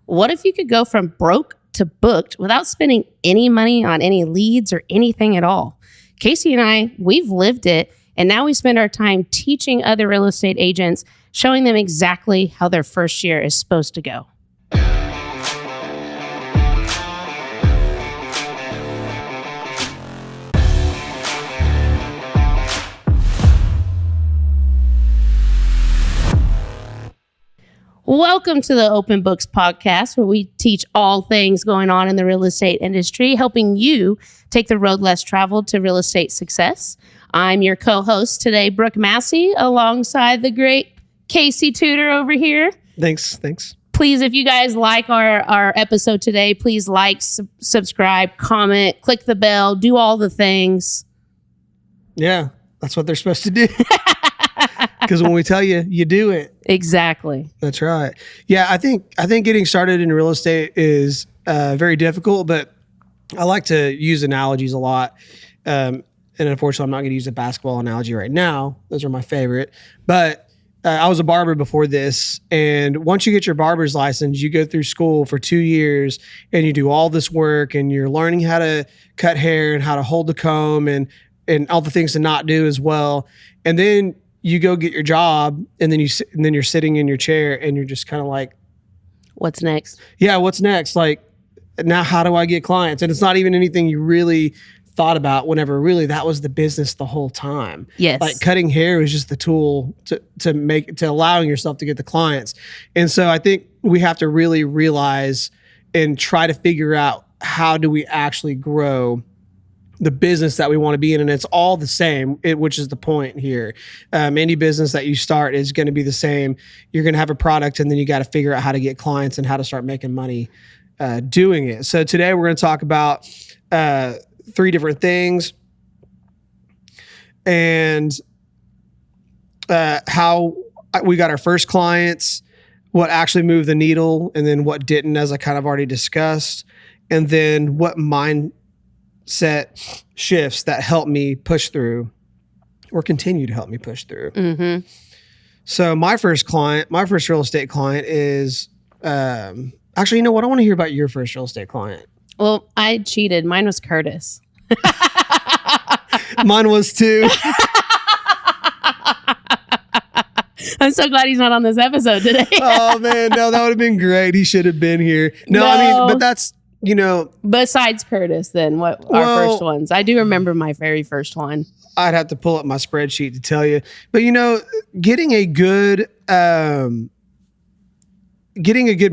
What if you could go from broke to booked without spending any money on any leads or anything at all? Casey and I, we've lived it, and now we spend our time teaching other real estate agents, showing them exactly how their first year is supposed to go. Welcome to the Open Books Podcast, where we teach all things going on in the real estate industry, helping you take the road less traveled to real estate success. I'm your co-host today, Brooke Massey, alongside the great Casey Tudor over here. Thanks. Please, if you guys like our episode today, please like, subscribe, comment, click the bell, do all the things. Yeah, that's what they're supposed to do. Because when we tell you, you do it. Exactly. That's right. Yeah, I think getting started in real estate is very difficult, but I like to use analogies a lot. And unfortunately, I'm not going to use a basketball analogy right now. Those are my favorite. But I was a barber before this. And once you get your barber's license, you go through school for 2 years and you do all this work and you're learning how to cut hair and how to hold the comb and all the things to not do as well. And then you go get your job, and then you're sitting in your chair, and you're just kind of like, "What's next?" Yeah, what's next? Like, now how do I get clients? And it's not even anything you really thought about. Whenever really that was the business the whole time. Yes, like cutting hair was just the tool to allowing yourself to get the clients. And so I think we have to really realize and try to figure out how do we actually grow the business that we want to be in. And it's all the same, which is the point here. Any business that you start is going to be the same. You're going to have a product, and then you got to figure out how to get clients and how to start making money doing it. So today we're going to talk about 3 different things and how we got our first clients, what actually moved the needle, and then what didn't, as I kind of already discussed, and then what mindset shifts that help me push through or continue to help me push through. Mm-hmm. So my first real estate client is, actually, you know what? I want to hear about your first real estate client. Well, I cheated. Mine was Curtis. Mine was too. I'm so glad he's not on this episode today. Oh man, no, that would have been great. He should have been here. No, I mean, but that's, besides Curtis, then our first ones. I do remember my very first one. I'd have to pull up my spreadsheet to tell you. But getting a good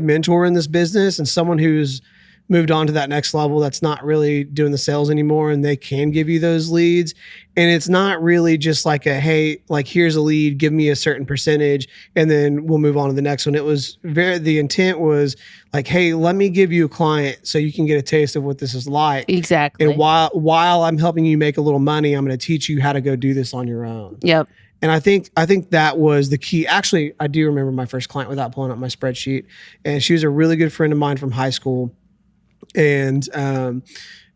mentor in this business and someone who's moved on to that next level, that's not really doing the sales anymore, and they can give you those leads. And it's not really just like hey, like here's a lead, give me a certain percentage, and then we'll move on to the next one. It was the intent was like, hey, let me give you a client so you can get a taste of what this is like. Exactly. And while I'm helping you make a little money, I'm going to teach you how to go do this on your own. Yep. And I think that was the key. Actually, I do remember my first client without pulling up my spreadsheet. And she was a really good friend of mine from high school. And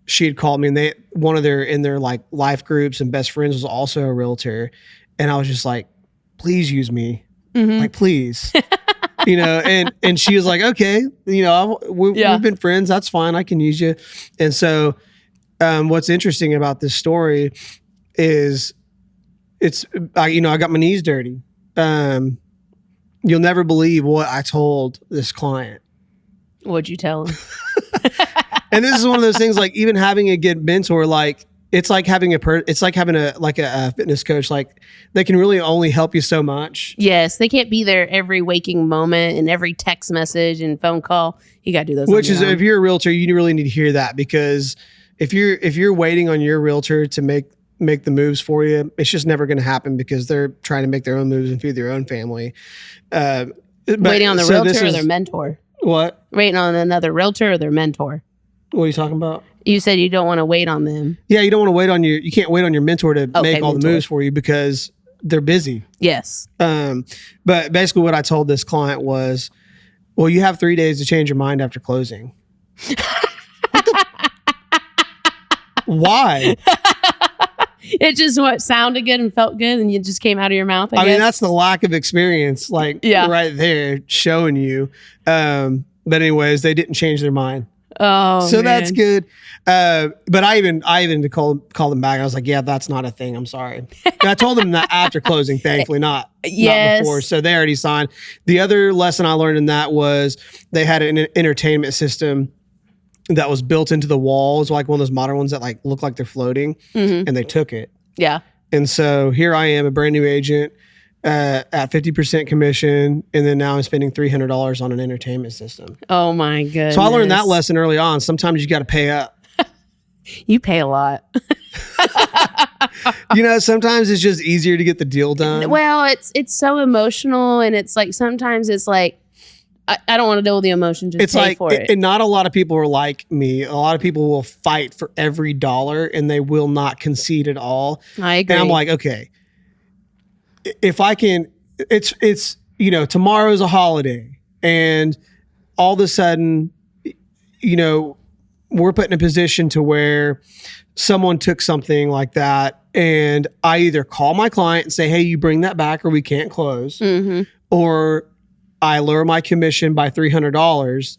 she had called me, and in their like life groups and best friends was also a realtor. And I was just like, please use me. Mm-hmm. Like, please, and she was like, okay, we've been friends. That's fine. I can use you. And so what's interesting about this story is I got my knees dirty. You'll never believe what I told this client. What'd you tell him? And this is one of those things, like even having a good mentor, like it's like having a fitness coach. Like they can really only help you so much. Yes, they can't be there every waking moment and every text message and phone call. You got to do those. Which is, if you're a realtor, you really need to hear that, because if you're waiting on your realtor to make the moves for you, it's just never going to happen, because they're trying to make their own moves and feed their own family. Waiting on the realtor or their mentor. What? Waiting on another realtor or their mentor. What are you talking about? You said you don't want to wait on them. Yeah, you don't want to you can't wait on your mentor to make all the moves for you, because they're busy. Yes. But basically what I told this client was, well, you have 3 days to change your mind after closing. Why? It just sounded good and felt good, and it just came out of your mouth. I guess. Mean, that's the lack of experience, right there, showing you. But anyways, they didn't change their mind. Oh, so man. that's good. But I even called them back. I was like, yeah, that's not a thing. I'm sorry. And I told them that after closing, thankfully, not before. So they already signed. The other lesson I learned in that was they had an entertainment system that was built into the walls, like one of those modern ones that like look like they're floating, and they took it. Yeah. And so here I am, a brand new agent at 50% commission, and then now I'm spending $300 on an entertainment system. Oh my goodness. So I learned that lesson early on. Sometimes you got to pay up. You pay a lot. Sometimes it's just easier to get the deal done. Well, it's so emotional, and it's like sometimes it's like I don't want to deal with the emotion. Just pay for it. And not a lot of people are like me. A lot of people will fight for every dollar, and they will not concede at all. I agree. And I'm like, okay, if I can, it's tomorrow's a holiday, and all of a sudden, we're put in a position to where someone took something like that, and I either call my client and say, hey, you bring that back or we can't close, or I lower my commission by $300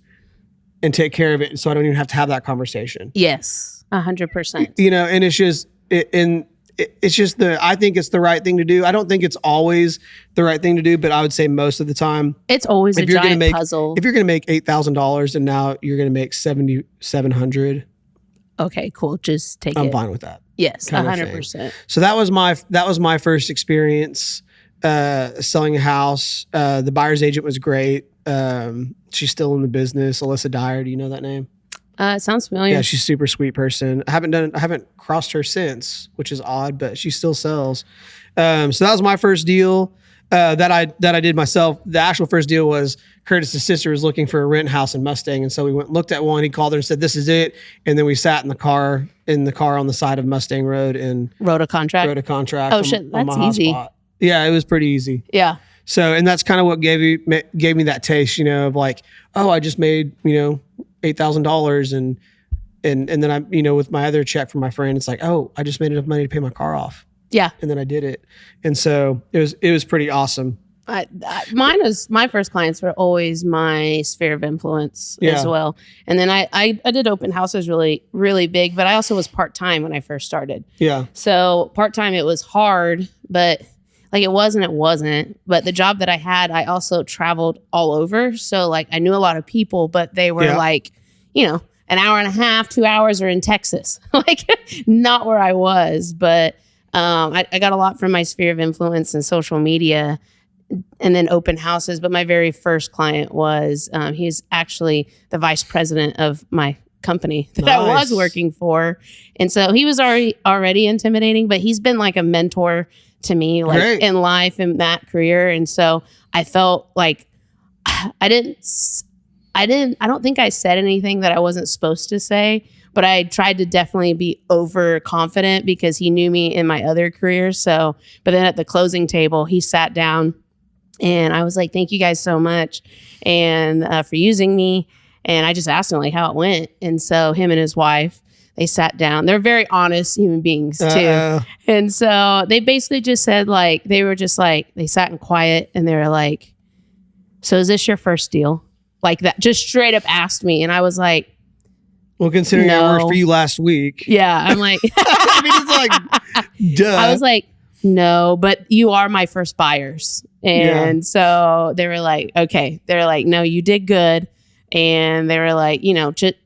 and take care of it, so I don't even have to have that conversation. Yes, 100%. And it's just it's just I think it's the right thing to do. I don't think it's always the right thing to do, but I would say most of the time it's always a giant puzzle. If you're going to make $8,000 and now you're going to make $7,700, okay, cool. Just take it. I'm fine with that. Yes, 100%. So that was my first experience selling a house. The buyer's agent was great. She's still in the business. Alyssa Dyer. Do you know that name? It sounds familiar. Yeah, she's a super sweet person. I haven't crossed her since, which is odd, but she still sells. So that was my first deal that I did myself. The actual first deal was Curtis's sister was looking for a rent house in Mustang, and so we went and looked at one. He called her and said, "This is it." And then we sat in the car on the side of Mustang Road and wrote a contract. Oh shit, that's easy. Yeah, it was pretty easy. Yeah. So, and that's kind of what gave me that taste, of like, oh, I just made $8,000 and then I, with my other check from my friend, it's like, oh, I just made enough money to pay my car off. Yeah. And then I did it. And so it was pretty awesome. My first clients were always my sphere of influence as well. And then I did open houses really, really big, but I also was part-time when I first started. Yeah. So part-time, it was hard, but like it wasn't. But the job that I had, I also traveled all over. So like I knew a lot of people, but they were like, an hour and a half, 2 hours, or in Texas, like not where I was. But I got a lot from my sphere of influence and social media and then open houses. But my very first client was, he's actually the vice president of my company that I was working for. And so he was already intimidating, but he's been like a mentor to me, like in life and that career. And so I felt like I don't think I said anything that I wasn't supposed to say, but I tried to definitely be overconfident because he knew me in my other career. So, but then at the closing table, he sat down and I was like, thank you guys so much and for using me. And I just asked him like how it went. And so him and his wife, they sat down. They're very honest human beings too. And so they basically just said they sat in quiet and they were like, so is this your first deal? Like that, just straight up asked me. And I was like, well, considering I worked for you last week. Yeah. I'm like, I mean, it's like, duh. I was like, no, but you are my first buyers. And so they were like, okay. They're like, no, you did good. And they were like,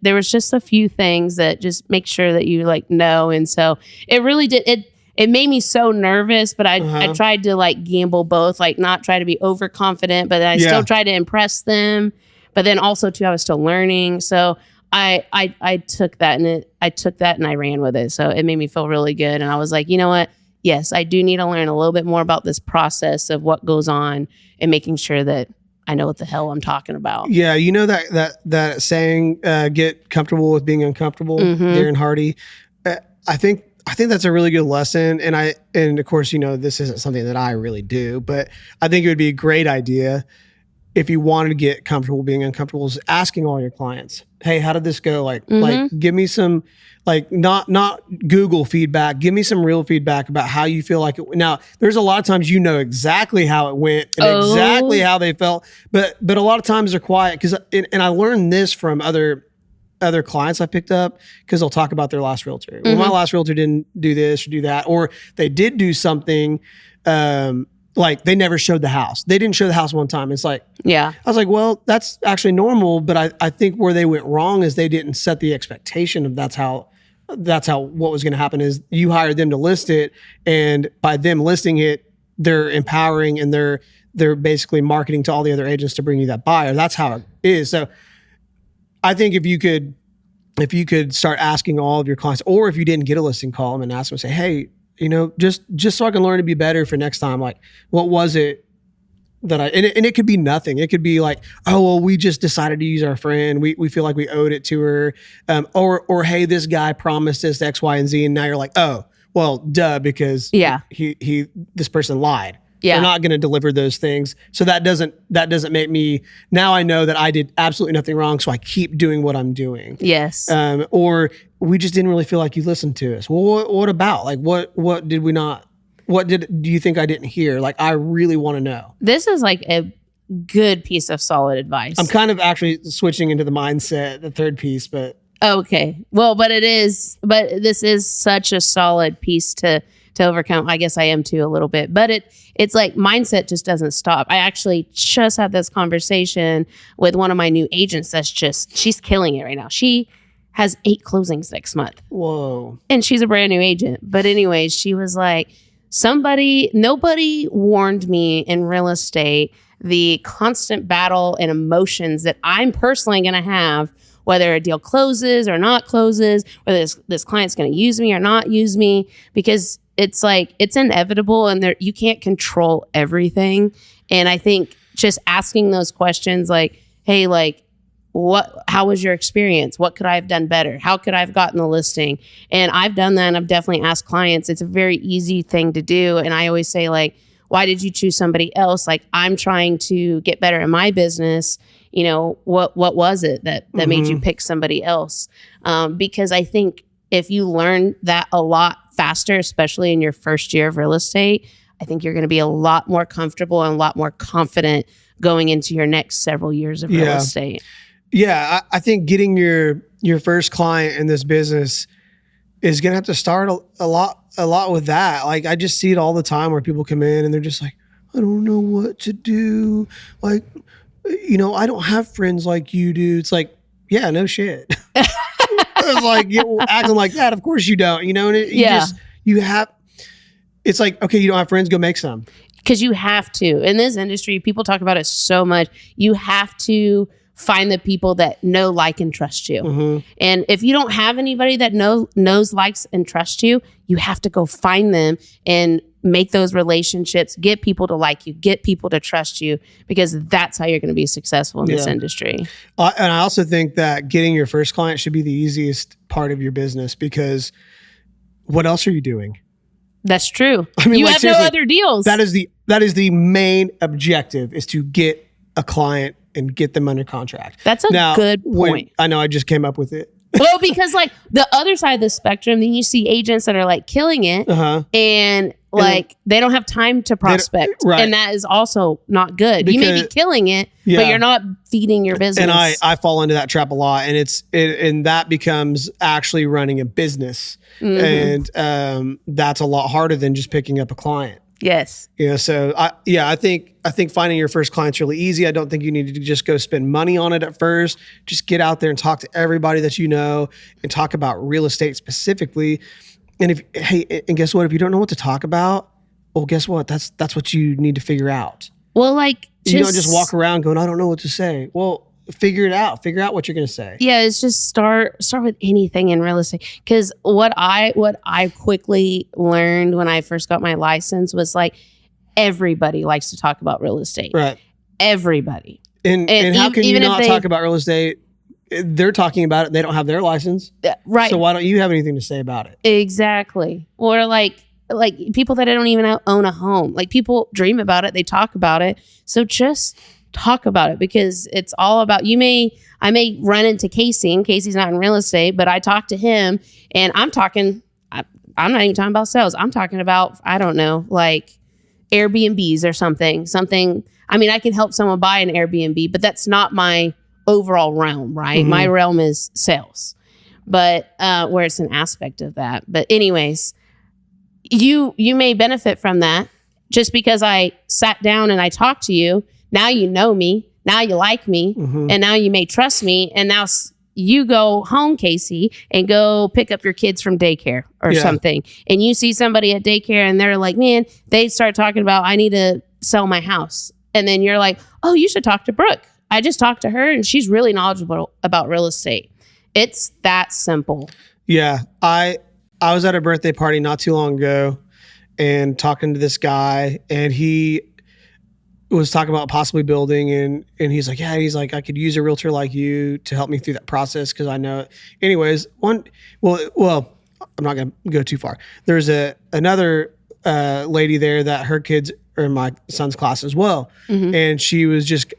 there was just a few things that just make sure that you like know. And so it really did. It made me so nervous, but I tried to like gamble both, like not try to be overconfident, but I still tried to impress them. But then also too, I was still learning. So I took that and I ran with it. So it made me feel really good. And I was like, you know what? Yes, I do need to learn a little bit more about this process of what goes on and making sure that I know what the hell I'm talking about. Yeah, you know that saying, get comfortable with being uncomfortable, Darren Hardy. I think that's a really good lesson. And of course, this isn't something that I really do, but I think it would be a great idea if you wanted to get comfortable being uncomfortable, is asking all your clients, hey, how did this go? Like give me some, like not Google feedback. Give me some real feedback about how you feel like it. Now, there's a lot of times exactly how it went and exactly how they felt, but a lot of times they're quiet because, and I learned this from other clients I picked up because they'll talk about their last realtor. Well, my last realtor didn't do this or do that, or they did do something. Like they never showed the house. They didn't show the house one time. It's like, I was like, well, that's actually normal. But I think where they went wrong is they didn't set the expectation of that's how what was going to happen is you hired them to list it. And by them listing it, they're empowering and they're basically marketing to all the other agents to bring you that buyer. That's how it is. So I think if you could start asking all of your clients, or if you didn't get a listing, call them and ask them and say, hey, just so I can learn to be better for next time. Like, what was it that and it could be nothing. It could be like, oh, well, we just decided to use our friend. We feel like we owed it to her. Or, hey, this guy promised us X, Y, and Z. And now you're like, oh, well, duh, because this person lied. They're not going to deliver those things. So that doesn't make me, now I know that I did absolutely nothing wrong. So I keep doing what I'm doing. Yes. Or we just didn't really feel like you listened to us. Well, what about? Like, what did we not, do you think I didn't hear? Like, I really want to know. This is like a good piece of solid advice. I'm kind of actually switching into the mindset, the third piece, but. Okay. Well, but this is such a solid piece to overcome. I guess I am too a little bit, but it's like mindset just doesn't stop. I actually just had this conversation with one of my new agents she's killing it right now. She has 8 closings next month. Whoa. And she's a brand new agent. But anyways, she was like, nobody warned me in real estate the constant battle and emotions that I'm personally going to have, whether a deal closes or not closes, whether this client's going to use me or not use me, because it's like, it's inevitable and you can't control everything. And I think just asking those questions like, hey, like, how was your experience? What could I have done better? How could I have gotten the listing? And I've done that. And I've definitely asked clients. It's a very easy thing to do. And I always say, like, why did you choose somebody else? Like, I'm trying to get better in my business. What was it that made you pick somebody else? Because I think if you learn that a lot faster, especially in your first year of real estate, I think you're going to be a lot more comfortable and a lot more confident going into your next several years of real estate. Yeah, I think getting your first client in this business is going to have to start a lot with that. Like, I just see it all the time where people come in and they're just like, I don't know what to do. Like, I don't have friends like you do. It's like, yeah, no shit. It's like, acting like that. Of course you don't, and it's like, okay, you don't have friends, go make some. Because you have to. In this industry, people talk about it so much. You have to find the people that know, like, and trust you. Mm-hmm. And if you don't have anybody that knows, likes, and trusts you, you have to go find them and make those relationships, get people to like you, get people to trust you, because that's how you're going to be successful in this industry. And I also think that getting your first client should be the easiest part of your business, because what else are you doing? That's true. I mean, you have no other deals. That is the main objective, is to get a client and get them under contract. That's a good point. I know I just came up with it. Well, because like the other side of the spectrum, then you see agents that are like killing it and like they don't have time to prospect. Right. And that is also not good. You may be killing it, but you're not feeding your business. And I fall into that trap a lot, and and that becomes actually running a business. Mm-hmm. And that's a lot harder than just picking up a client. Yes. So I think finding your first client's really easy. I don't think you need to just go spend money on it at first. Just get out there and talk to everybody that you know and talk about real estate specifically. And guess what? If you don't know what to talk about, well, guess what? That's what you need to figure out. Well, like, you don't just walk around going, I don't know what to say. Well, figure it out. Figure out what you're going to say. Yeah, it's just start with anything in real estate. Because what I quickly learned when I first got my license was like, everybody likes to talk about real estate. Right. Everybody. And how can you not talk about real estate? They're talking about it. They don't have their license. Right. So why don't you have anything to say about it? Exactly. Or like people that don't even own a home. Like, people dream about it. They talk about it. So just talk about it, because it's all about, I may run into Casey, and Casey's not in real estate, but I talk to him, and I'm not even talking about sales. I'm talking about, I don't know, like Airbnbs or something. I mean, I can help someone buy an Airbnb, but that's not my overall realm, right? Mm-hmm. My realm is sales, but where it's an aspect of that. But anyways, you may benefit from that just because I sat down and I talked to you. Now you know me. Now you like me. Mm-hmm. And now you may trust me. And now you go home, Casey, and go pick up your kids from daycare or something. And you see somebody at daycare and they're like, man, they start talking about, I need to sell my house. And then you're like, oh, you should talk to Brooke. I just talked to her and she's really knowledgeable about real estate. It's that simple. Yeah. I was at a birthday party not too long ago and talking to this guy, and he was talking about possibly building, and he's like, I could use a realtor like you to help me through that process because I know it. Anyways, well, I'm not going to go too far. There's another lady there that her kids are in my son's class as well. Mm-hmm. And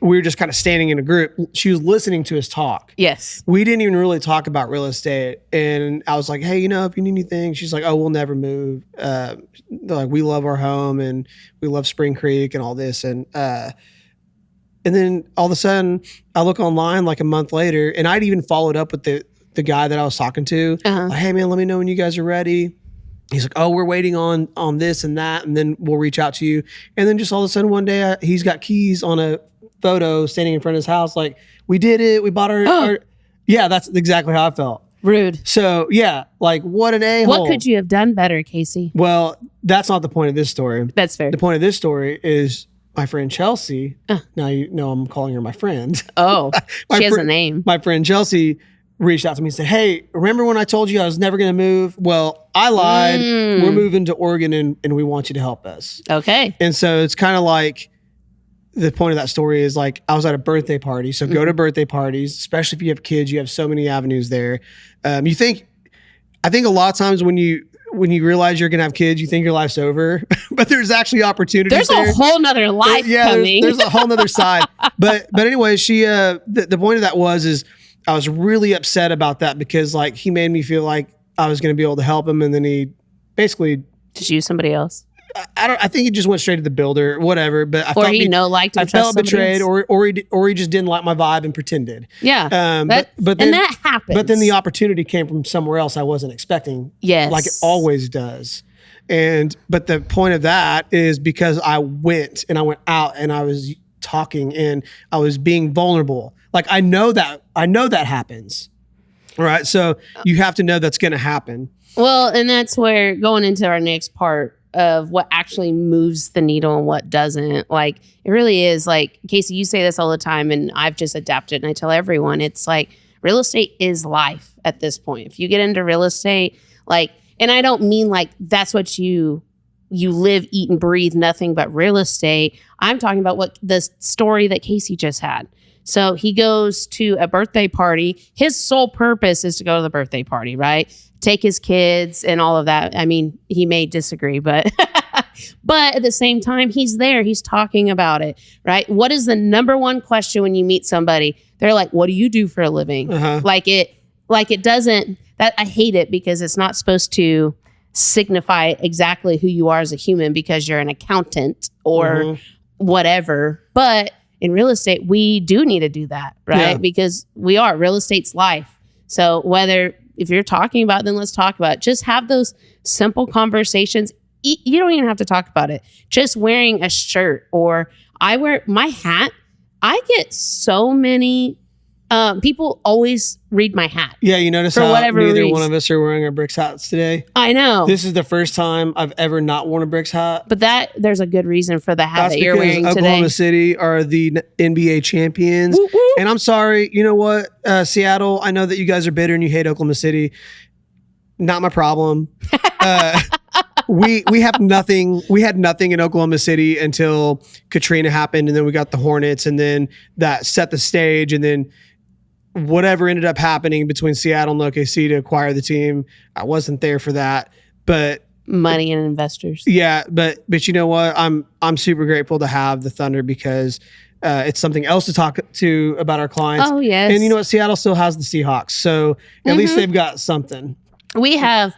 we were just kind of standing in a group. She was listening to us talk. Yes. We didn't even really talk about real estate. And I was like, hey, if you need anything, she's like, oh, we'll never move. Like, we love our home and we love Spring Creek and all this. And then all of a sudden I look online like a month later, and I'd even followed up with the guy that I was talking to. Uh-huh. Like, hey man, let me know when you guys are ready. He's like, oh, we're waiting on this and that, and then we'll reach out to you. And then just all of a sudden one day he's got keys on a photo standing in front of his house. Like, we did it. We bought our yeah, that's exactly how I felt. Rude. So yeah, like, what an a-hole. What could you have done better, Casey? Well, that's not the point of this story. That's fair. The point of this story is my friend Chelsea. Now you know I'm calling her my friend. Oh, she has a name. My friend Chelsea reached out to me and said, hey, remember when I told you I was never going to move? Well, I lied. We're moving to Oregon and we want you to help us. Okay. And so it's kind of like, the point of that story is like, I was at a birthday party. So go to birthday parties, especially if you have kids, you have so many avenues there. I think a lot of times when you realize you're going to have kids, you think your life's over, but there's actually opportunities. There's a whole nother life coming. There's a whole nother side. But anyway, she, the point of that is I was really upset about that because like he made me feel like I was going to be able to help him, and then he basically just use somebody else. I think he just went straight to the builder, whatever. But I felt betrayed, or he just didn't like my vibe and pretended. Yeah, but then that happens. But then the opportunity came from somewhere else I wasn't expecting. Yes, like it always does. But the point of that is because I went out and I was talking and I was being vulnerable. Like I know that happens. All right. So you have to know that's going to happen. Well, and that's where going into our next part of what actually moves the needle and what doesn't. Like it really is like, Casey, you say this all the time and I've just adapted and I tell everyone, it's like real estate is life at this point. If you get into real estate, like, and I don't mean like that's what you live, eat, and breathe nothing but real estate. I'm talking about what the story that Casey just had. So he goes to a birthday party. His sole purpose is to go to the birthday party, right? Take his kids and all of that. I mean, he may disagree, but but at the same time, he's there. He's talking about it, right? What is the number one question when you meet somebody? They're like, what do you do for a living? Uh-huh. Like it doesn't, that I hate it because it's not supposed to signify exactly who you are as a human because you're an accountant or whatever. But in real estate, we do need to do that, right? Yeah. Because real estate's life. So if you're talking about it, then let's talk about it. Just have those simple conversations. You don't even have to talk about it. Just wearing a shirt, or I wear my hat. I get so many people always read my hat. Yeah, you notice how neither one of us are wearing our Bricks hats today? I know. This is the first time I've ever not worn a Bricks hat. But there's a good reason for the hat that you're wearing today. Oklahoma City are the NBA champions. Woo-woo. And I'm sorry, you know what? Seattle, I know that you guys are bitter and you hate Oklahoma City. Not my problem. We have nothing. We had nothing in Oklahoma City until Katrina happened, and then we got the Hornets, and then that set the stage, and then whatever ended up happening between Seattle and OKC to acquire the team, I wasn't there for that. But money and investors. Yeah, but you know what? I'm super grateful to have the Thunder because It's something else to talk to about our clients. Oh, yes. And you know what? Seattle still has the Seahawks. So at least they've got something. We have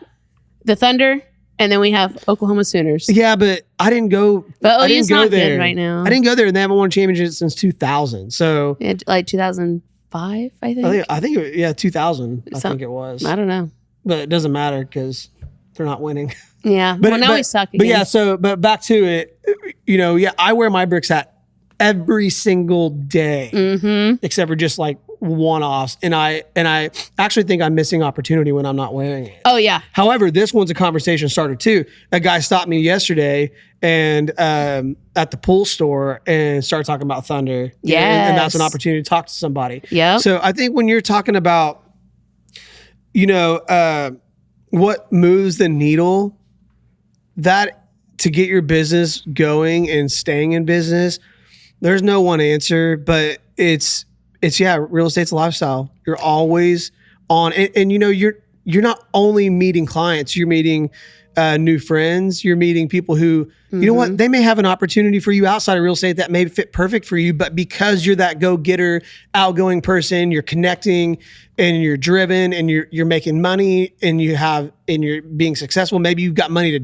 the Thunder, and then we have Oklahoma Sooners. Yeah, but I didn't go. But I didn't OU's not there good right now. I didn't go there, and they haven't won a championship since 2000. So like 2005, I think. I think 2000. I think it was. I don't know. But it doesn't matter because they're not winning. Yeah. But now we suck again. But yeah, but back to it. You know, I wear my bricks hat every single day, except for just like one-offs. And I actually think I'm missing opportunity when I'm not wearing it. Oh yeah. However, this one's a conversation starter too. A guy stopped me yesterday and at the pool store and started talking about Thunder. Yeah. And that's an opportunity to talk to somebody. Yeah. So I think when you're talking about, what moves the needle, that to get your business going and staying in business, there's no one answer, but it's real estate's a lifestyle. You're always on, and you're not only meeting clients, you're meeting new friends, you're meeting people who, you know what, they may have an opportunity for you outside of real estate that may fit perfect for you, but because you're that go-getter, outgoing person, you're connecting and you're driven and you're making money and you're being successful. Maybe you've got money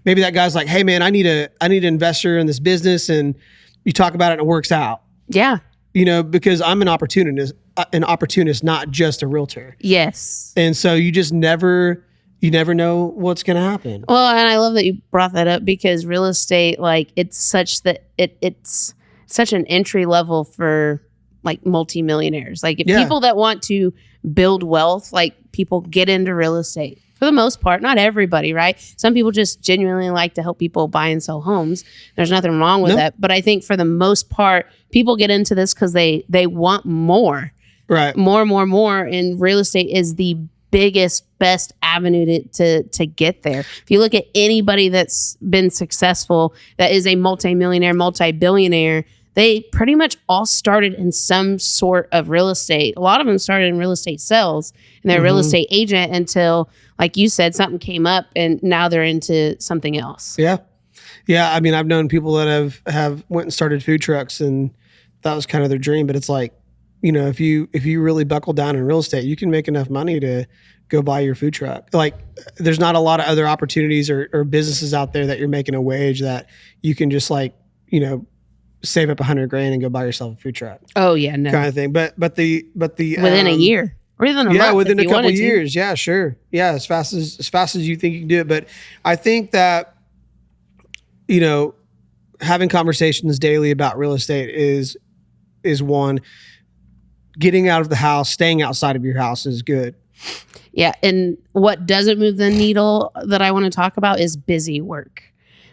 maybe that guy's like, hey man, I need an investor in this business, and you talk about it and it works out. Yeah. Because I'm an opportunist, not just a realtor. Yes. And so you never know what's going to happen. Well, and I love that you brought that up because real estate, like it's such an entry level for like multimillionaires. Like people that want to build wealth, like people get into real estate for the most part. Not everybody, right? Some people just genuinely like to help people buy and sell homes. There's nothing wrong with that. But I think for the most part, people get into this because they want more. Right. More. And real estate is the biggest, best avenue to get there. If you look at anybody that's been successful, that is a multimillionaire, multi-billionaire, they pretty much all started in some sort of real estate. A lot of them started in real estate sales and they're a real estate agent until, like you said, something came up and now they're into something else. Yeah. Yeah. I mean, I've known people that have went and started food trucks and that was kind of their dream, but it's like, if you really buckle down in real estate, you can make enough money to go buy your food truck. Like there's not a lot of other opportunities or businesses out there that you're making a wage that you can just like, save up $100,000 and go buy yourself a food truck. Oh yeah, no. Kind of thing. But the within a year or even a month. Within a couple of years. Yeah, sure. Yeah. As fast as you think you can do it. But I think that, having conversations daily about real estate is one. Getting out of the house, staying outside of your house is good. Yeah. And what doesn't move the needle that I want to talk about is busy work.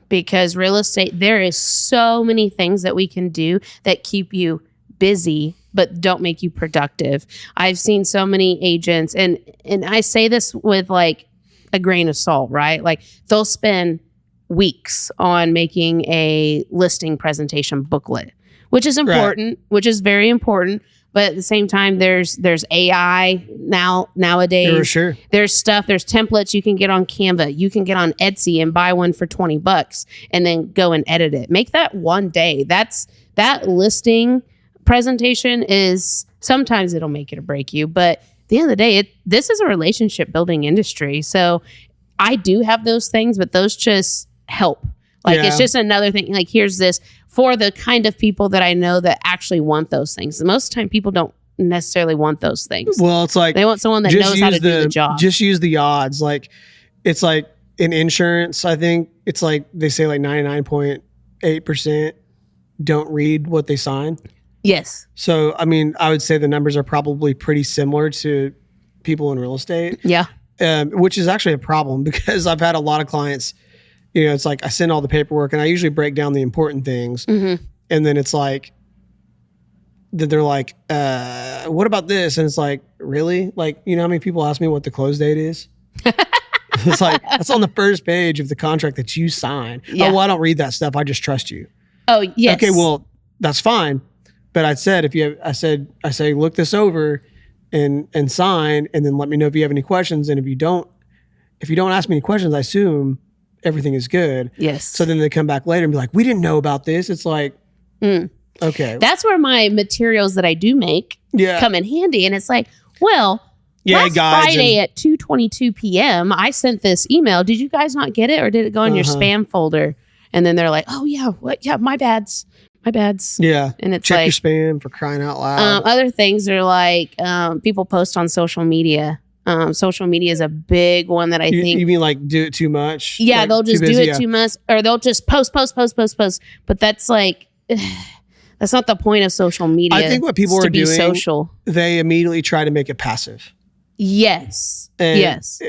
Because real estate, there is so many things that we can do that keep you busy, but don't make you productive. I've seen so many agents, and I say this with like a grain of salt, right? Like they'll spend weeks on making a listing presentation booklet, which is important, which is very important. But at the same time, there's AI nowadays. For sure. There's templates you can get on Canva. You can get on Etsy and buy one for $20 and then go and edit it. Make that one day. That listing presentation is sometimes it'll make it or break you. But at the end of the day, this is a relationship building industry. So I do have those things, but those just help. Like it's just another thing. Like here's this for the kind of people that I know that actually want those things. Most of the time people don't necessarily want those things. Well, it's like they want someone that knows how to do the job. Just use the odds. Like it's like in insurance, I think it's like they say like 99.8% don't read what they sign. Yes. So, I mean, I would say the numbers are probably pretty similar to people in real estate. Yeah. Which is actually a problem because I've had a lot of clients, it's like I send all the paperwork and I usually break down the important things. And then it's like, they're like, what about this? And it's like, really? Like, how many people ask me what the close date is? It's like, that's on the first page of the contract that you sign. Yeah. Oh, well, I don't read that stuff. I just trust you. Oh, yes. Okay, well, that's fine. But I said, I say, look this over and sign, and then let me know if you have any questions. And if you don't ask me any questions, I assume everything is good. Yes. So then they come back later and be like, we didn't know about this. It's like, Okay. That's where my materials that I do make come in handy. And it's like, well, last Friday at 2:22 p.m., I sent this email. Did you guys not get it, or did it go in your spam folder? And then they're like, oh, yeah, what? Yeah, my bads. Yeah. And it's check your spam, for crying out loud. Other things are like people post on social media. Social media is a big one that I think. You mean like do it too much? Yeah, like they'll just do it too much, or they'll just post. But that's like, that's not the point of social media. I think what people are doing, social. They immediately try to make it passive. Yes. And yes.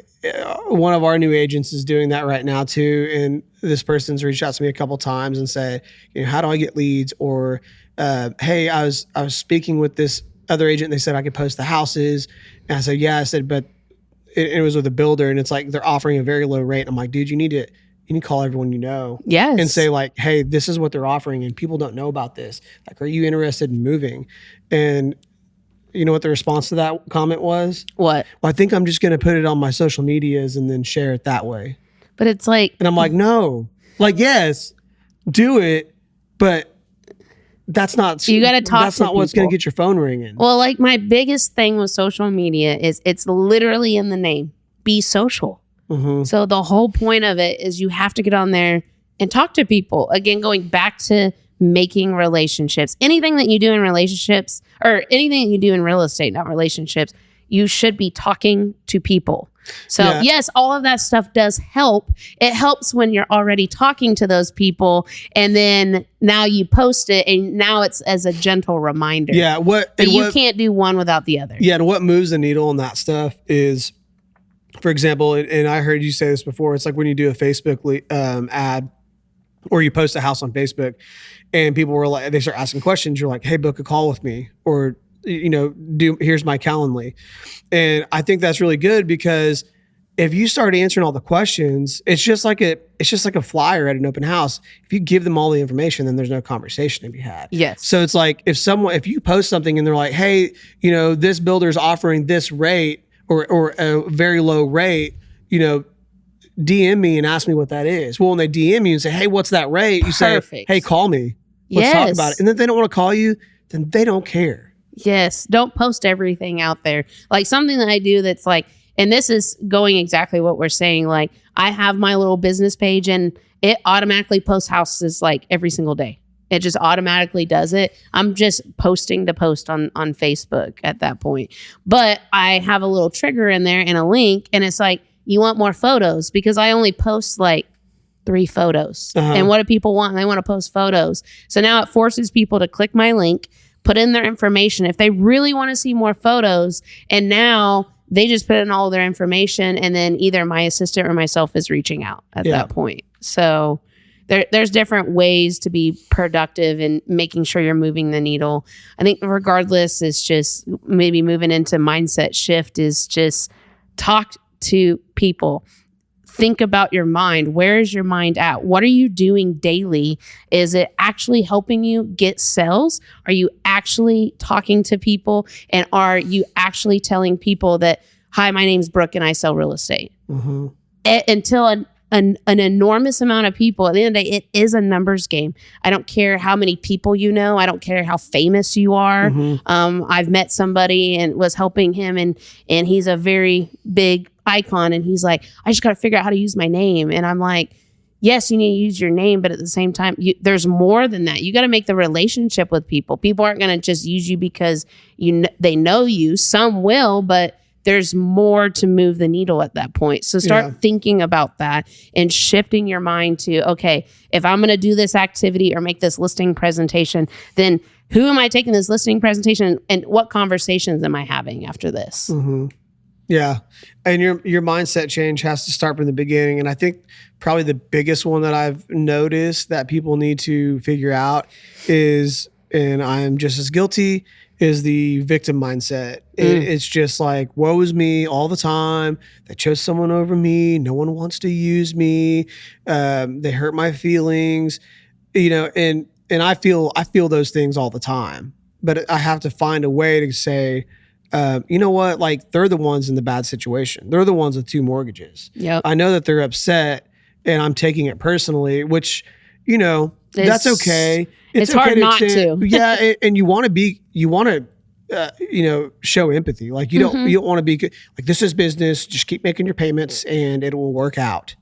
One of our new agents is doing that right now too. And this person's reached out to me a couple times and said, how do I get leads? Or, hey, I was speaking with this other agent. They said I could post the houses. And I said, yeah. I said, but it was with a builder, and it's like they're offering a very low rate. I'm like, dude, you need to call everyone you know. Yes. And say like, hey, this is what they're offering, and people don't know about this. Like, are you interested in moving? And you know what the response to that comment was? What? Well, I think I'm just going to put it on my social medias and then share it that way. But it's like... And I'm like, no. Like, yes, do it, but that's not... You got to talk That's not what's going to get your phone ringing. Well, like my biggest thing with social media is it's literally in the name. Be social. Mm-hmm. So the whole point of it is you have to get on there and talk to people. Again, going back to making relationships. Anything that you do in relationships, or anything that you do in real estate, not relationships, you should be talking to people. So yes, all of that stuff does help. It helps when you're already talking to those people, and then now you post it, and now it's as a gentle reminder. Yeah. You can't do one without the other. Yeah. And what moves the needle on that stuff is, for example, and I heard you say this before, it's like when you do a Facebook ad, or you post a house on Facebook, and people were like, they start asking questions. You're like, hey, book a call with me, or, here's my Calendly. And I think that's really good, because if you start answering all the questions, it's just like a flyer at an open house. If you give them all the information, then there's no conversation to be had. Yes. So it's like if you post something and they're like, hey, this builder's offering this rate or a very low rate, DM me and ask me what that is. Well, when they DM you and say, hey, what's that rate? You say, hey, call me. Let's talk about it. And then they don't want to call you, then they don't care. Yes. Don't post everything out there. Like something that I do that's like, and this is going exactly what we're saying. Like I have my little business page, and it automatically posts houses like every single day. It just automatically does it. I'm just posting to post on Facebook at that point. But I have a little trigger in there and a link, and it's like, you want more photos, because I only post like 3 photos. Uh-huh. And what do people want? They want to post photos. So now it forces people to click my link, put in their information if they really want to see more photos. And now they just put in all of their information, and then either my assistant or myself is reaching out at that point. So there's different ways to be productive and making sure you're moving the needle. I think regardless, it's just maybe moving into mindset shift is just talk to people. Think about your mind. Where is your mind at? What are you doing daily? Is it actually helping you get sales? Are you actually talking to people? And are you actually telling people that, hi, my name's Brooke and I sell real estate? Mm-hmm. Until an enormous amount of people, at the end of the day, it is a numbers game. I don't care how many people you know. I don't care how famous you are. Mm-hmm. I've met somebody and was helping him, and he's a very big icon, and he's like, I just got to figure out how to use my name. And I'm like, yes, you need to use your name, but at the same time, there's more than that. You got to make the relationship with people. People aren't going to just use you because they know you. Some will, but there's more to move the needle at that point. So start thinking about that and shifting your mind to, okay, if I'm going to do this activity or make this listing presentation, then who am I taking this listing presentation, and what conversations am I having after this? Mm-hmm. Yeah. And your mindset change has to start from the beginning. And I think probably the biggest one that I've noticed that people need to figure out is, and I'm just as guilty, is the victim mindset. It's just like, woe is me all the time. They chose someone over me. No one wants to use me. They hurt my feelings, and I feel those things all the time, but I have to find a way to say, you know what? Like, they're the ones in the bad situation. They're the ones with 2 mortgages. Yep. I know that they're upset, and I'm taking it personally, which, That's okay. It's okay hard not to. Yeah, and you want to show empathy. Like you don't want to be like, this is business. Just keep making your payments and it will work out.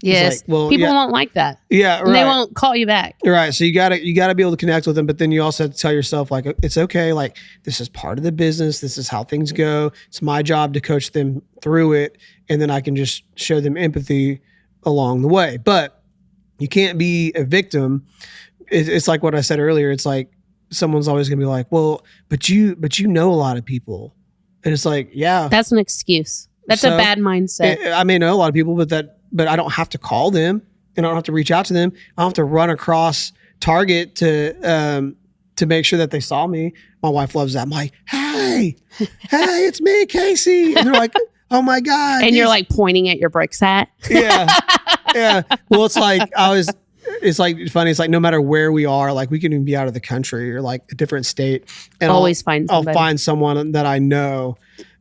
Yes. Like, well, people won't like that. Yeah. Right. And they won't call you back. Right. So you gotta be able to connect with them, but then you also have to tell yourself, like, it's okay. Like, this is part of the business. This is how things go. It's my job to coach them through it. And then I can just show them empathy along the way. But you can't be a victim. It's like what I said earlier. It's like, someone's always going to be like, well, but you know a lot of people. And it's like, yeah. That's an excuse. That's a bad mindset. I may know a lot of people, but I don't have to call them and I don't have to reach out to them. I don't have to run across Target to make sure that they saw me. My wife loves that. I'm like, hey, it's me, Casey. And they're like, oh my God. And you're like pointing at your bricks hat. Yeah. Yeah. Well, it's like, it's like funny. It's like, no matter where we are, like we can even be out of the country or like a different state, and I'll find someone that I know.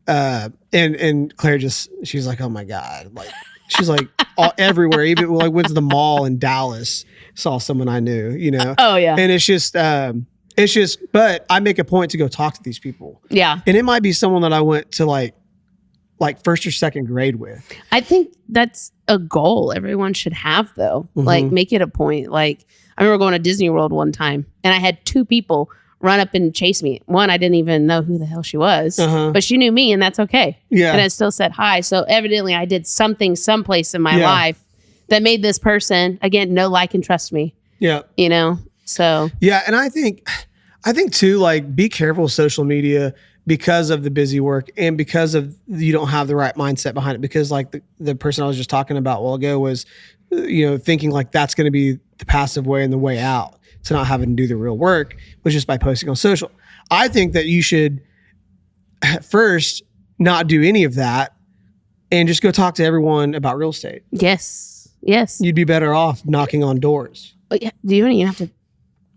And Claire she's like, oh my God. Like, she's like everywhere. Even like went to the mall in Dallas, saw someone I knew, Oh yeah. And it's just, but I make a point to go talk to these people. Yeah. And it might be someone that I went to like first or second grade with. I think that's a goal everyone should have, though. Like, make it a point. Like, I remember going to Disney World one time and I had two people run up and chase me. One, I didn't even know who the hell she was, but she knew me, and that's okay. Yeah. And I still said hi. So evidently I did something someplace in my life that made this person, again, know, like, and trust me. Yeah. So. Yeah. And I think too, like, be careful with social media because of the busy work and because of you don't have the right mindset behind it. Because like the person I was just talking about a while ago was, thinking like that's going to be the passive way and the way out to not having to do the real work was just by posting on social. I think that you should first not do any of that and just go talk to everyone about real estate. Yes. Yes. You'd be better off knocking on doors. But yeah, you don't even have to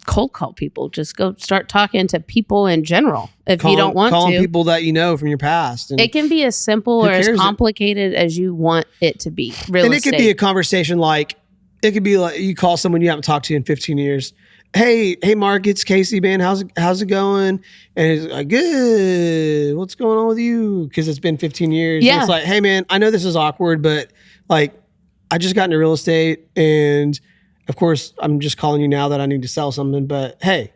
cold call people. Just go start talking to people in general. If you don't want calling to, people that you know from your past. And it can be as simple or as complicated as you want it to be. And it could be a conversation like, it could be like you call someone you haven't talked to in 15 years. Hey, Mark, it's Casey, man. How's it going? And he's like, good. What's going on with you? Because it's been 15 years. Yeah. And it's like, hey, man, I know this is awkward, but like, I just got into real estate, and of course, I'm just calling you now that I need to sell something. But hey,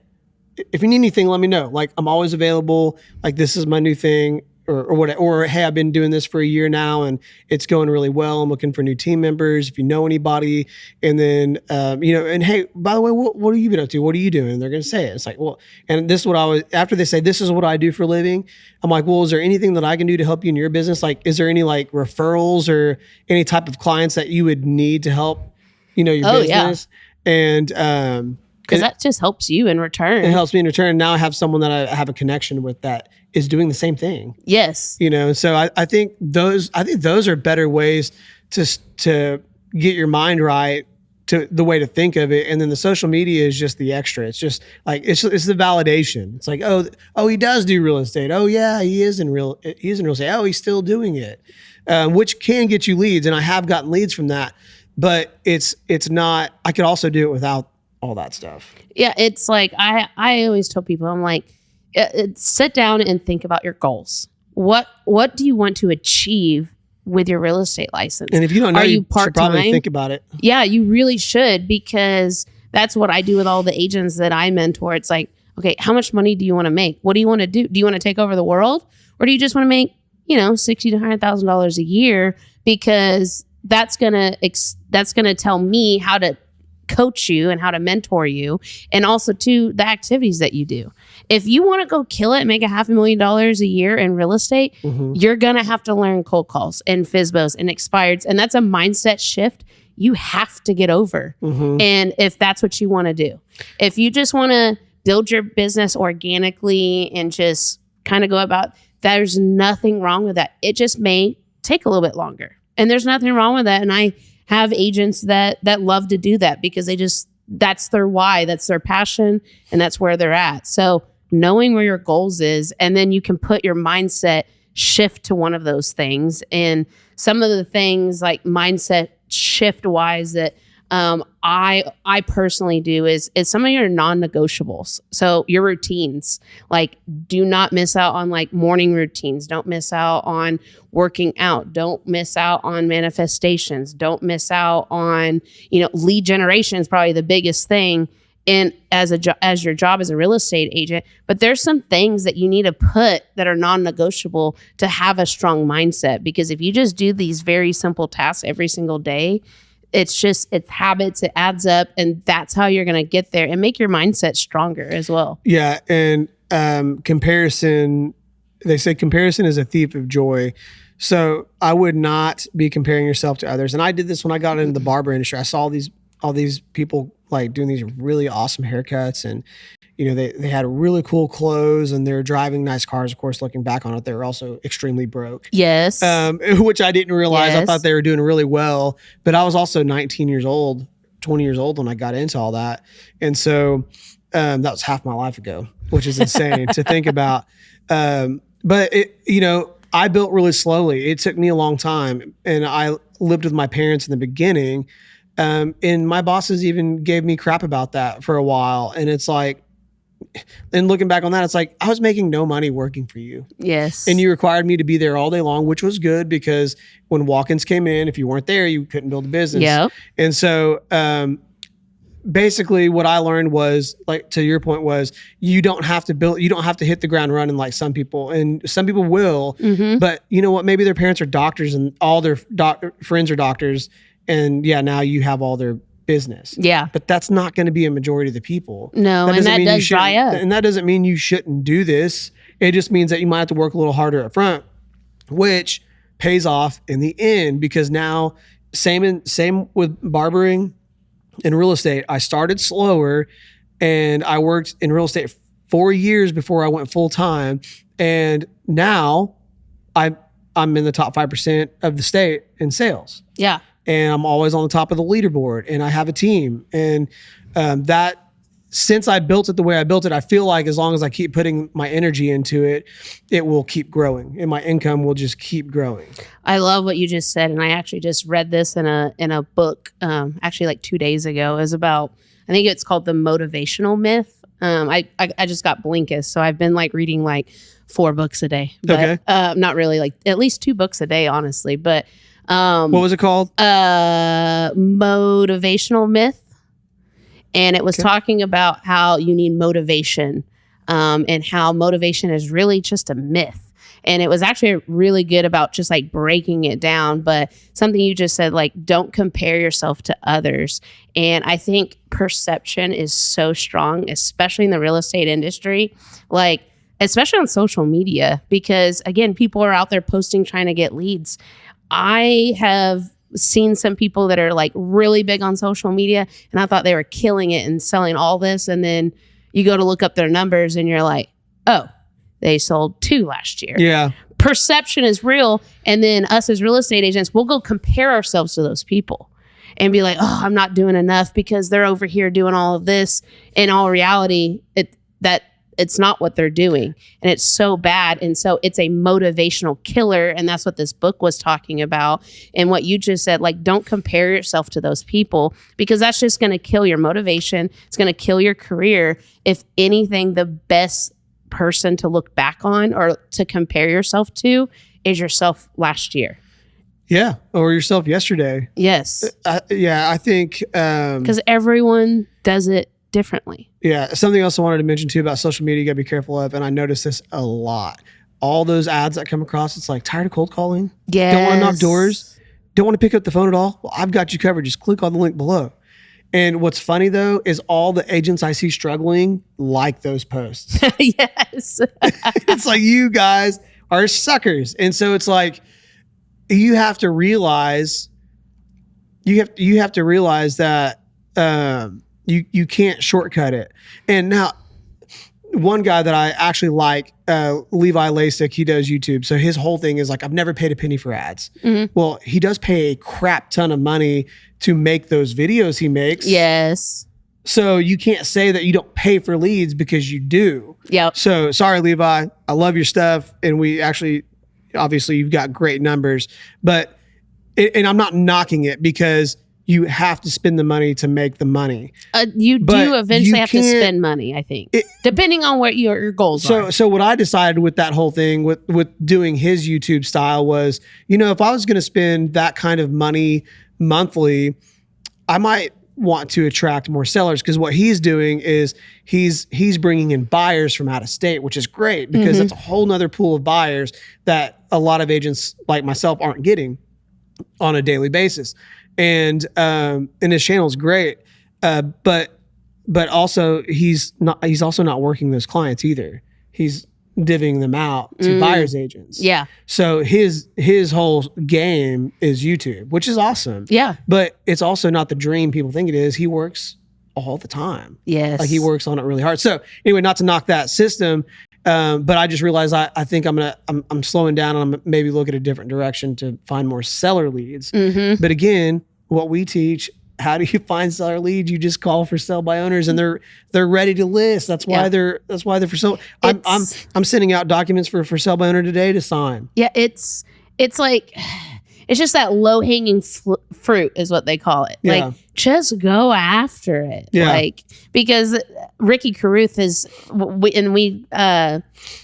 if you need anything, let me know. Like, I'm always available. Like, this is my new thing. Or what? Or hey, I've been doing this for a year now, and it's going really well. I'm looking for new team members. If you know anybody, and then and hey, by the way, what have you been up to? What are you doing? And they're going to say it. It's like, well, and this is what I was after they say this is what I do for a living. I'm like, well, is there anything that I can do to help you in your business? Like, is there any like referrals or any type of clients that you would need to help, your business? Yeah. And because that just helps you in return. It helps me in return. Now I have someone that I have a connection with that is doing the same thing. Yes. So I think those are better ways to get your mind right, to the way to think of it. And then the social media is just the extra. It's just like, it's the validation. It's like, oh, he does do real estate. Oh yeah, he is in real estate. Oh, he's still doing it. Which can get you leads. And I have gotten leads from that, but it's not, I could also do it without all that stuff. Yeah. It's like, I always tell people, I'm like, sit down and think about your goals. What do you want to achieve with your real estate license? And if you don't know, you should probably think about it. Yeah, you really should, because that's what I do with all the agents that I mentor. It's like, okay, how much money do you want to make? What do you want to do? Do you want to take over the world, or do you just want to make, $60,000 to $100,000 a year? Because that's gonna tell me how to coach you and how to mentor you, and also to the activities that you do. If you want to go kill it and make $500,000 a year in real estate, you're going to have to learn cold calls and FSBOs and expireds. And that's a mindset shift you have to get over. And if that's what you want to do, if you just want to build your business organically and just kind of go about, there's nothing wrong with that. It just may take a little bit longer, and there's nothing wrong with that. And I have agents that love to do that because that's their why, that's their passion, and that's where they're at. So knowing where your goals is, and then you can put your mindset shift to one of those things. And some of the things like mindset shift wise that I personally do is some of your non-negotiables. So your routines, like do not miss out on like morning routines. Don't miss out on working out. Don't miss out on manifestations. Don't miss out on, lead generation is probably the biggest thing in as your job as a real estate agent. But there's some things that you need to put that are non-negotiable to have a strong mindset, because if you just do these very simple tasks every single day, it's habits, it adds up, and that's how you're going to get there and make your mindset stronger as well. Yeah. And comparison, they say comparison is a thief of joy. So I would not be comparing yourself to others. And I did this when I got into the barber industry. I saw all these people like doing these really awesome haircuts, and they had really cool clothes, and they're driving nice cars. Of course, looking back on it, they were also extremely broke. Yes. Which I didn't realize. Yes. I thought they were doing really well, but I was also 19 years old, 20 years old when I got into all that. And so that was half my life ago, which is insane to think about. But I built really slowly. It took me a long time, and I lived with my parents in the beginning. And my bosses even gave me crap about that for a while. And it's like, and looking back on that, it's like, I was making no money working for you. Yes. And you required me to be there all day long, which was good, because when walk-ins came in, if you weren't there, you couldn't build a business. Yep. And so, basically what I learned was, like, to your point, was you don't have to hit the ground running like some people, and some people will, but you know what? Maybe their parents are doctors and all their friends are doctors. And yeah, now you have all their business. Yeah. But that's not going to be a majority of the people. No, and that does dry up. And that doesn't mean you shouldn't do this. It just means that you might have to work a little harder up front, which pays off in the end, because now same with barbering and real estate. I started slower, and I worked in real estate 4 years before I went full time. And now I'm in the top 5% of the state in sales. Yeah. And I'm always on the top of the leaderboard, and I have a team. And that, since I built it the way I built it, I feel like as long as I keep putting my energy into it, it will keep growing, and my income will just keep growing. I love what you just said. And I actually just read this in a book, actually like 2 days ago. It was about, I think it's called The Motivational Myth. I just got Blinkist, so I've been like reading like 4 books a day. But, okay. Not really, like at least 2 books a day, honestly. But what was it called? Motivational Myth. And it was talking about how you need motivation, and how motivation is really just a myth. And it was actually really good about just like breaking it down. But something you just said, like, don't compare yourself to others. And I think perception is so strong, especially in the real estate industry, like especially on social media, because again, people are out there posting, trying to get leads. I have seen some people that are like really big on social media, and I thought they were killing it and selling all this. And then you go to look up their numbers and you're like, oh, they sold 2 last year. Yeah. Perception is real. And then us as real estate agents, we'll go compare ourselves to those people and be like, oh, I'm not doing enough because they're over here doing all of this. In all reality, it's not what they're doing, and it's so bad. And so it's a motivational killer. And that's what this book was talking about. And what you just said, like, don't compare yourself to those people, because that's just going to kill your motivation. It's going to kill your career. If anything, the best person to look back on or to compare yourself to is yourself last year. Yeah. Or yourself yesterday. Yes. I think, because everyone does it differently. Yeah. Something else I wanted to mention too about social media, you gotta be careful of. And I notice this a lot. All those ads that come across, it's like, tired of cold calling? Yes. Don't want to knock doors? Don't want to pick up the phone at all? Well, I've got you covered. Just click on the link below. And what's funny though, is all the agents I see struggling like those posts. Yes. It's like, you guys are suckers. And so it's like, you have to realize that, you can't shortcut it. And now, one guy that I actually like, Levi Lasik, he does YouTube. So his whole thing is like, I've never paid a penny for ads. Mm-hmm. Well, he does pay a crap ton of money to make those videos he makes. Yes. So you can't say that you don't pay for leads, because you do. Yep. So sorry, Levi, I love your stuff. And we actually, obviously you've got great numbers, but, and I'm not knocking it, because you have to spend the money to make the money. You But do eventually you have to can't- spend money, I think, depending on what your goals are. So what I decided with that whole thing with doing his YouTube style was, if I was going to spend that kind of money monthly, I might want to attract more sellers, because what he's doing is he's bringing in buyers from out of state, which is great because that's a whole nother pool of buyers that a lot of agents like myself aren't getting on a daily basis. And his channel is great. But also he's also not working those clients either. He's divvying them out to buyer's agents. Yeah. So his whole game is YouTube, which is awesome. Yeah. But it's also not the dream people think it is. He works all the time. Yes. Like he works on it really hard. So anyway, not to knock that system, but I just realized I think I'm slowing down, and I'm maybe look at a different direction to find more seller leads. But again, what we teach, how do you find seller leads? You just call for sell by owners, and they're ready to list. That's why they're for sale. I'm sending out documents for sell by owner today to sign. Yeah, it's like, it's just that low hanging fruit is what they call it. Yeah. Like, just go after it. Yeah. Like, because Ricky Carruth is, and we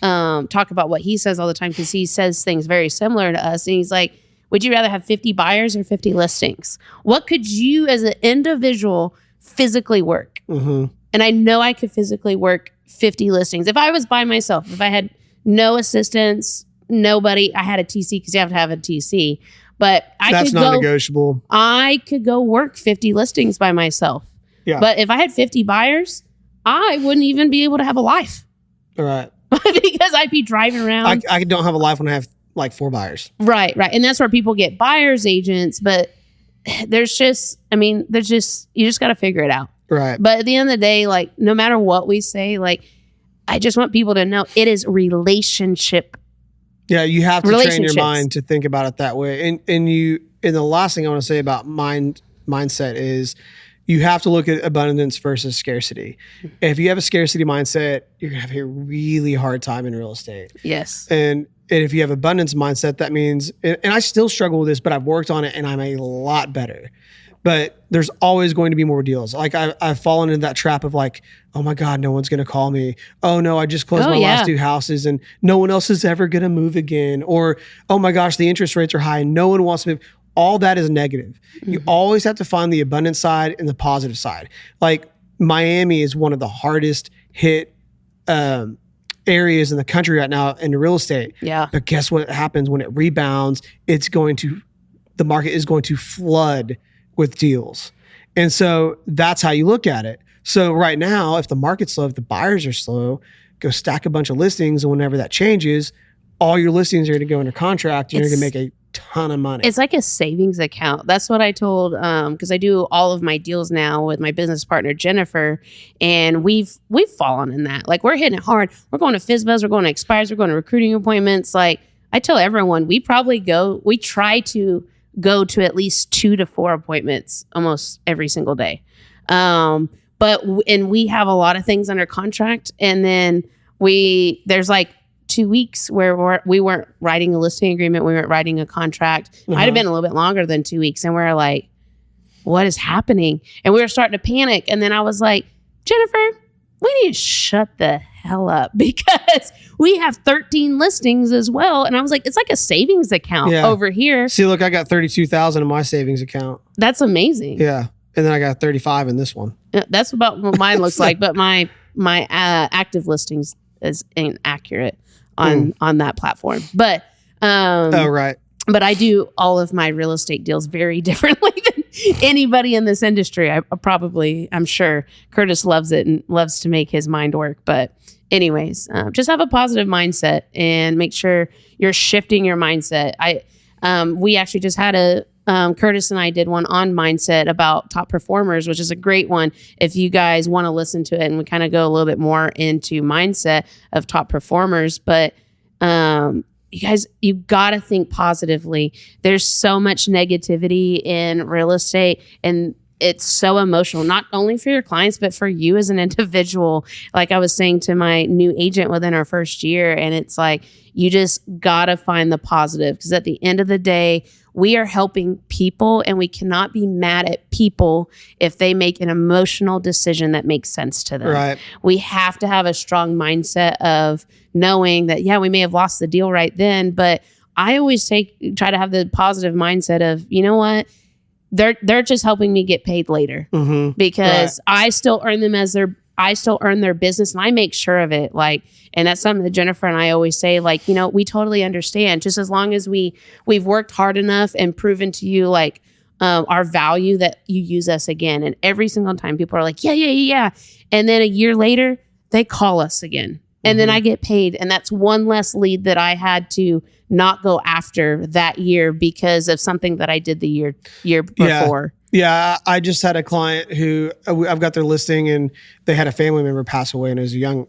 talk about what he says all the time, because he says things very similar to us. And he's like, would you rather have 50 buyers or 50 listings? What could you as an individual physically work? And I know I could physically work 50 listings. If I was by myself, if I had no assistants, nobody, I had a TC, because you have to have a TC. But That's not negotiable. I could go work 50 listings by myself. Yeah. But if I had 50 buyers, I wouldn't even be able to have a life. All right. Because I'd be driving around. I don't have a life when I have like 4 buyers. Right. And that's where people get buyer's agents. But you just got to figure it out. Right. But at the end of the day, like, no matter what we say, like, I just want people to know it is relationship. Yeah, you have to train your mind to think about it that way. And the last thing I want to say about mindset is you have to look at abundance versus scarcity. If you have a scarcity mindset, you're gonna have a really hard time in real estate. Yes. And if you have abundance mindset, that means, and I still struggle with this, but I've worked on it and I'm a lot better. But there's always going to be more deals. Like I've fallen into that trap of like, oh my God, no one's going to call me. Oh no, I just closed my last 2 houses and no one else is ever going to move again. Or, oh my gosh, the interest rates are high and no one wants to move. All that is negative. You always have to find the abundant side and the positive side. Like Miami is one of the hardest hit areas in the country right now in real estate. Yeah. But guess what happens when it rebounds? The market is going to flood with deals. And so that's how you look at it. So right now, if the market's slow, if the buyers are slow, go stack a bunch of listings. And whenever that changes, all your listings are going to go under contract. You're going to make a ton of money. It's like a savings account. That's what I told, because I do all of my deals now with my business partner, Jennifer, and we've fallen in that. Like, we're hitting it hard. We're going to FSBOs, we're going to expires, we're going to recruiting appointments. Like, I tell everyone, we try to go to at least 2 to 4 appointments almost every single day. But we have a lot of things under contract. And then there's like 2 weeks where we weren't writing a listing agreement. We weren't writing a contract. Might have been a little bit longer than 2 weeks. And we're like, what is happening? And we were starting to panic. And then I was like, Jennifer, we need to shut the hell up, because we have 13 listings as well. And I was like, it's like a savings account over here. See, look, I got 32,000 in my savings account. That's amazing. Yeah. And then I got 35 in this one. That's about what mine looks like. But my active listings is inaccurate on that platform. But right. But I do all of my real estate deals very differently than anybody in this industry. I'm sure Curtis loves it and loves to make his mind work. But anyways, just have a positive mindset and make sure you're shifting your mindset. We actually just had Curtis and I did one on mindset about top performers, which is a great one. If you guys want to listen to it, and we kind of go a little bit more into mindset of top performers, but, you guys, you got to think positively. There's so much negativity in real estate, and it's so emotional, not only for your clients, but for you as an individual. Like I was saying to my new agent within our first year, and it's like, you just got to find the positive, because at the end of the day, we are helping people, and we cannot be mad at people if they make an emotional decision that makes sense to them. Right. We have to have a strong mindset of knowing that, yeah, we may have lost the deal right then, but I always try to have the positive mindset of, you know what? They're just helping me get paid later, because I still earn them I still earn their business, and I make sure of it. Like, and that's something that Jennifer and I always say, like, you know, we totally understand, just as long as we've worked hard enough and proven to you, like, our value, that you use us again. And every single time people are like, yeah. And then a year later, they call us again. And then I get paid. And that's one less lead that I had to not go after that year because of something that I did the year before. Yeah, I just had a client who I've got their listing, and they had a family member pass away, and it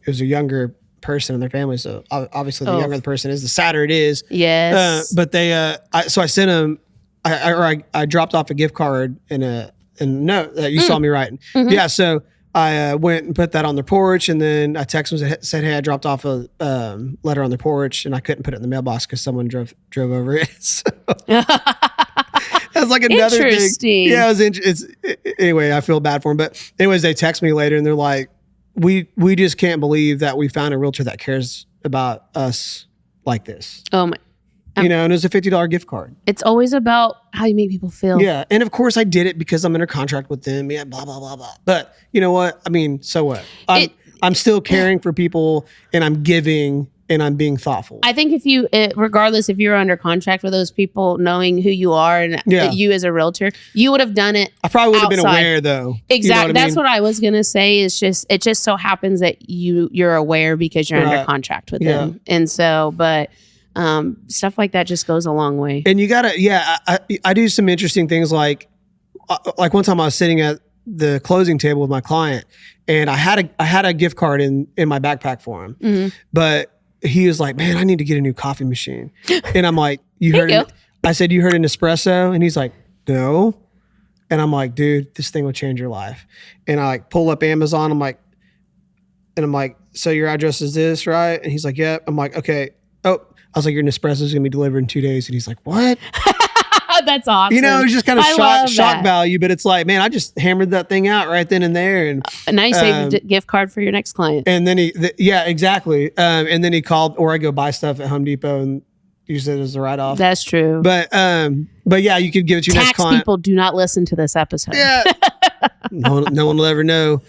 was a younger person in their family. So obviously, the younger the person is, the sadder it is. Yes. But so I sent them. I dropped off a gift card and a note that you saw me writing. Yeah, so I went and put that on their porch, and then I texted them and said, "Hey, I dropped off a letter on the porch, and I couldn't put it in the mailbox because someone drove over it." So, that's like another thing. Yeah, anyway, I feel bad for them. But anyways, they text me later, and they're like, "We just can't believe that we found a realtor that cares about us like this." Oh my. And it was a $50 gift card. It's always about how you make people feel. Yeah. And of course I did it because I'm under contract with them. Yeah, blah, blah, blah, blah. But you know what? I mean, so what? I'm still caring for people, and I'm giving, and I'm being thoughtful. I think regardless if you're under contract with those people, knowing who you are and you as a realtor, you would have done it. I probably would have been aware though. Exactly. That's what I was going to say. It just so happens that you're aware because you're under contract with them. And so, but stuff like that just goes a long way. And you gotta, I do some interesting things, like one time I was sitting at the closing table with my client, and I had a gift card in my backpack for him, but he was like, "Man, I need to get a new coffee machine." And I'm like, "You heard it?" I said, "You heard an espresso?" And he's like, "No." And I'm like, "Dude, this thing will change your life." And I like pull up Amazon. I'm like, "So your address is this, right?" And he's like, "Yep." I'm like, "Okay." Oh, I was like, "Your Nespresso is going to be delivered in 2 days." And he's like, "What?" That's awesome. It's just kind of shock value, but it's like, man, I just hammered that thing out right then and there. And a nice gift card for your next client. And then exactly. And then he called, or I go buy stuff at Home Depot and use it as a write-off. That's true. But yeah, you could give it to your next client. Tax people do not listen to this episode. Yeah. No one will ever know.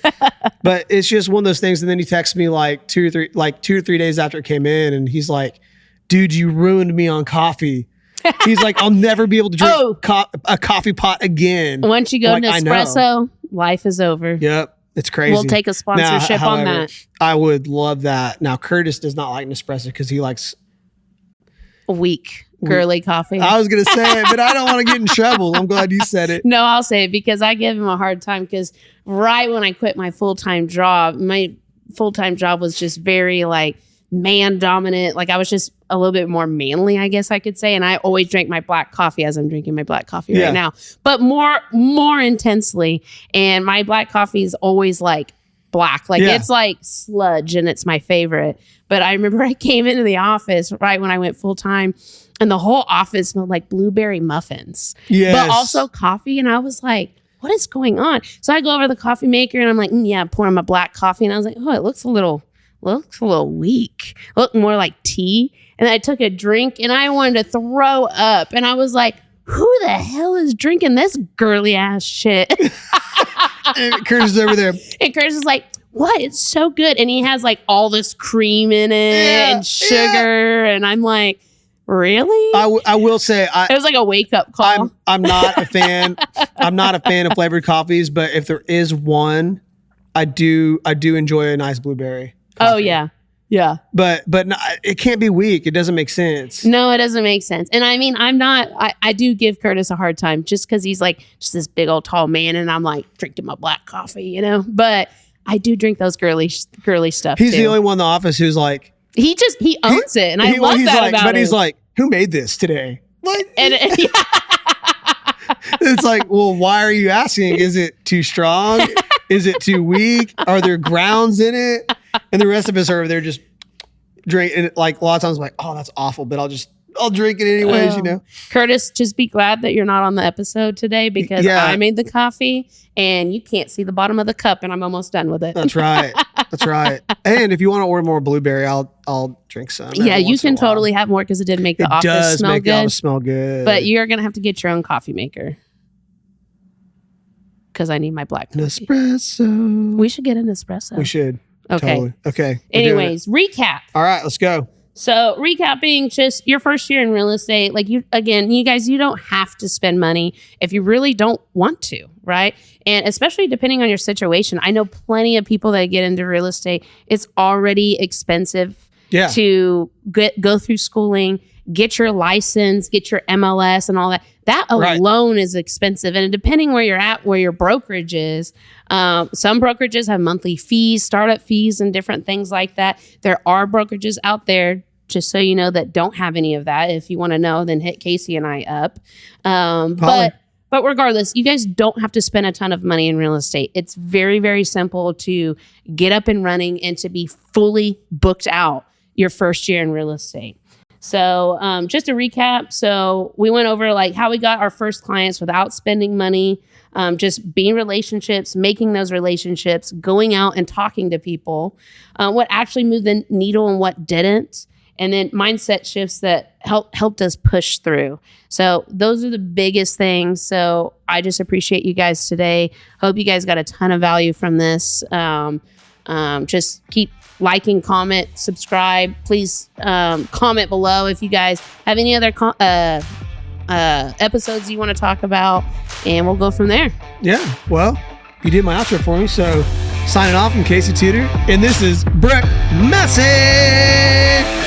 But it's just one of those things. And then he texts me like 2 or 3 days after it came in, and he's like, "Dude, you ruined me on coffee." He's like, "I'll never be able to drink a coffee pot again." Once you go Nespresso, life is over. Yep. It's crazy. We'll take a sponsorship on that. I would love that. Now, Curtis does not like Nespresso because he likes weak, girly coffee. I was going to say it, but I don't want to get in trouble. I'm glad you said it. No, I'll say it because I give him a hard time, because right when I quit my full-time job, was just very like man dominant. Like I was just a little bit more manly, I guess I could say. And I always drank my black coffee, as I'm drinking my black coffee right now, but more intensely. And my black coffee is always like black, like it's like sludge, and it's my favorite. But I remember I came into the office right when I went full time, and the whole office smelled like blueberry muffins, but also coffee. And I was like, what is going on? So I go over to the coffee maker, and I'm like, pouring my black coffee. And I was like, oh, it looks a little weak. Look more like tea. And I took a drink, and I wanted to throw up. And I was like, who the hell is drinking this girly ass shit? And Curtis is over there. And Curtis is like, what? It's so good. And he has like all this cream in it and sugar. And I'm like, really? I will say, it was like a wake up call. I'm not a fan. I'm not a fan of flavored coffees, but if there is one, I do enjoy a nice blueberry coffee. Oh yeah. Yeah. But no, it can't be weak. It doesn't make sense. No, it doesn't make sense. And I mean, I do give Curtis a hard time just because he's like just this big old tall man, and I'm like drinking my black coffee, but I do drink those girly stuff. He's too. the only one in the office who's like, he owns it. And I love that about him. But he's like, who made this today? Like, It's like, well, why are you asking? Is it too strong? Is it too weak? Are there grounds in it? And the rest of us are there just drinking. Like a lot of times, I'm like, oh, that's awful, but I'll drink it anyways, you know. Curtis, just be glad that you're not on the episode today because I made the coffee and you can't see the bottom of the cup and I'm almost done with it. That's right. That's right. And if you want to order more blueberry, I'll drink some. Yeah, you can totally have more because it did make the office smell good. The office smell good. But you're going to have to get your own coffee maker because I need my black coffee. Espresso. We should get an espresso. We should. Okay. Totally. Okay. Anyways, recap. All right, let's go. So recapping just your first year in real estate, like you guys, you don't have to spend money if you really don't want to, right? And especially depending on your situation. I know plenty of people that get into real estate. It's already expensive to go through schooling, get your license, get your MLS and all that. That alone is expensive. And depending where you're at, where your brokerage is, some brokerages have monthly fees, startup fees, and different things like that. There are brokerages out there, just so you know, that don't have any of that. If you want to know, then hit Casey and I up. But regardless, you guys don't have to spend a ton of money in real estate. It's very, very simple to get up and running and to be fully booked out your first year in real estate. So just to recap, so we went over like how we got our first clients without spending money, just being relationships, making those relationships, going out and talking to people, what actually moved the needle and what didn't, and then mindset shifts that helped us push through. So those are the biggest things. So I just appreciate you guys today. Hope you guys got a ton of value from this. Just keep liking, comment, subscribe. Please comment below if you guys have any other episodes you want to talk about, and we'll go from there. Yeah, well, you did my outro for me, so signing off from Casey Tudor, and this is Brooke Massey.